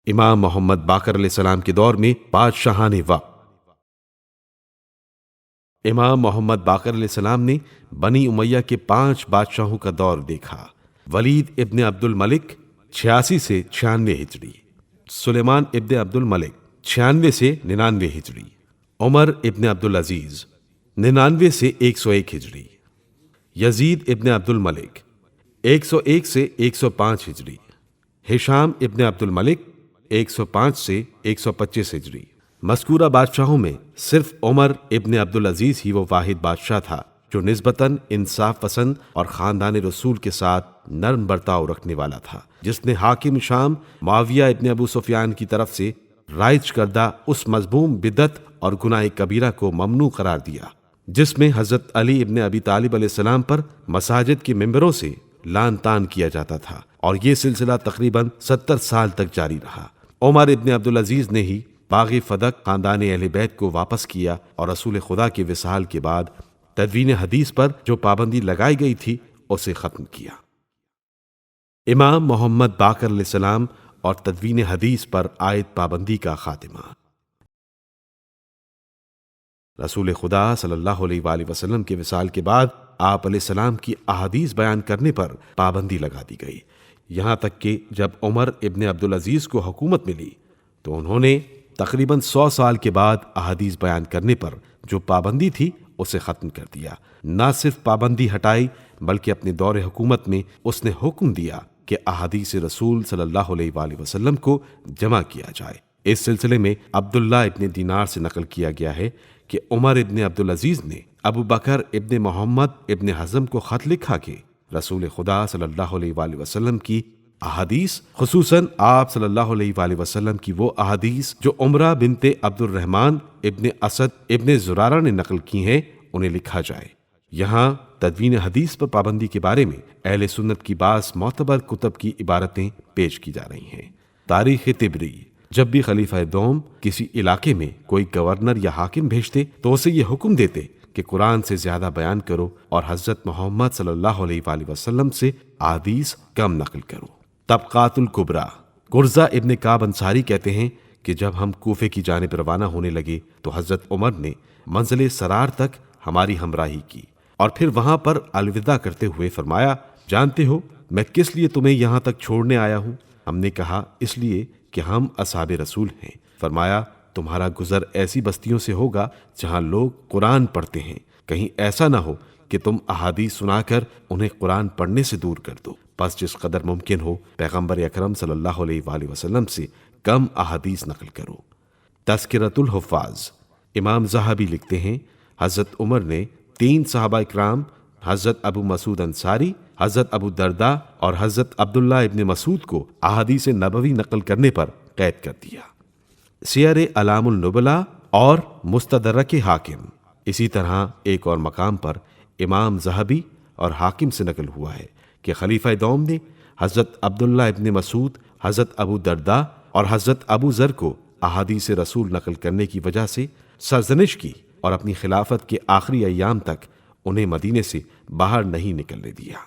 امام محمد باقر علیہ السلام کے دور میں بادشاہان وقت۔ امام محمد باقر علیہ السلام نے بنی امیہ کے 5 بادشاہوں کا دور دیکھا۔ ولید ابن عبد الملک 86 سے 96 ہجری، سلیمان ابن عبد الملک 96 سے 99 ہجری، عمر ابن عبد العزیز 99 سے 101 ہجری، یزید ابن عبد الملک 101 سے 105 ہجری، ہشام ابن عبد الملک 105 سے 125 ہجری۔ مذکورہ بادشاہوں میں صرف عمر ابن عبد العزیز ہی وہ واحد بادشاہ تھا جو نسبتاً انصاف پسند اور خاندان رسول کے ساتھ نرم برتاؤ رکھنے والا تھا، جس نے حاکم شام معاویہ ابن ابو سفیان کی طرف سے رائج کردہ اس مذموم بدعت اور گناہ کبیرہ کو ممنوع قرار دیا جس میں حضرت علی ابن ابی طالب علیہ السلام پر مساجد کے ممبروں سے لعن طعن کیا جاتا تھا، اور یہ سلسلہ تقریباً 70 سال تک جاری رہا۔ عمر ابن عبد العزیز نے ہی باغ فدق خاندان اہل بیت کو واپس کیا اور رسول خدا کے وصال کے بعد تدوین حدیث پر جو پابندی لگائی گئی تھی اسے ختم کیا۔ امام محمد باقر علیہ السلام اور تدوین حدیث پر عائد پابندی کا خاتمہ۔ رسول خدا صلی اللہ علیہ وآلہ وسلم کے وصال کے بعد آپ علیہ السلام کی احادیث بیان کرنے پر پابندی لگا دی گئی، یہاں تک کہ جب عمر ابن عبد العزیز کو حکومت ملی تو انہوں نے تقریباً 100 سال کے بعد احادیث بیان کرنے پر جو پابندی تھی اسے ختم کر دیا۔ نہ صرف پابندی ہٹائی بلکہ اپنے دور حکومت میں اس نے حکم دیا کہ احادیث رسول صلی اللہ علیہ وآلہ وسلم کو جمع کیا جائے۔ اس سلسلے میں عبداللہ ابن دینار سے نقل کیا گیا ہے کہ عمر ابن عبد العزیز نے ابو بکر ابن محمد ابن حزم کو خط لکھا کہ رسول خدا صلی اللہ علیہ وآلہ وسلم کی احادیث، خصوصاً آپ صلی اللہ علیہ وآلہ وسلم کی وہ احادیث جو عمرہ بنت عبد الرحمن ابن اسد ابن زرارہ نے نقل کی ہیں، انہیں لکھا جائے۔ یہاں تدوین حدیث پر پابندی کے بارے میں اہل سنت کی بعض معتبر کتب کی عبارتیں پیش کی جا رہی ہیں۔ تاریخ طبری: جب بھی خلیفہ دوم کسی علاقے میں کوئی گورنر یا حاکم بھیجتے تو اسے یہ حکم دیتے کہ قرآن سے زیادہ بیان کرو اور حضرت محمد صلی اللہ علیہ وآلہ وسلم سے احادیث کم نقل کرو۔ طبقات الکبریٰ: قرظہ ابن کعب انصاری کہتے ہیں کہ جب ہم کوفے کی جانب روانہ ہونے لگے تو حضرت عمر نے منزل سرار تک ہماری ہمراہی کی اور پھر وہاں پر الوداع کرتے ہوئے فرمایا، جانتے ہو میں کس لیے تمہیں یہاں تک چھوڑنے آیا ہوں؟ ہم نے کہا، اس لیے کہ ہم اصحاب رسول ہیں۔ فرمایا، تمہارا گزر ایسی بستیوں سے ہوگا جہاں لوگ قرآن پڑھتے ہیں، کہیں ایسا نہ ہو کہ تم احادیث سنا کر انہیں قرآن پڑھنے سے دور کر دو، بس جس قدر ممکن ہو پیغمبر اکرم صلی اللہ علیہ وآلہ وسلم سے کم احادیث نقل کرو۔ تذکرۃ الحفاظ: امام ذہبی لکھتے ہیں حضرت عمر نے 3 صحابہ اکرام حضرت ابو مسعود انصاری، حضرت ابو درداء اور حضرت عبداللہ ابن مسعود کو احادیث نبوی نقل کرنے پر قید کر دیا۔ سیر اعلام النبلاء اور مستدرک حاکم: اسی طرح ایک اور مقام پر امام ذہبی اور حاکم سے نقل ہوا ہے کہ خلیفہ دوم نے حضرت عبداللہ ابن مسعود، حضرت ابو درداء اور حضرت ابو ذر کو احادیث رسول نقل کرنے کی وجہ سے سرزنش کی اور اپنی خلافت کے آخری ایام تک انہیں مدینے سے باہر نہیں نکلنے دیا۔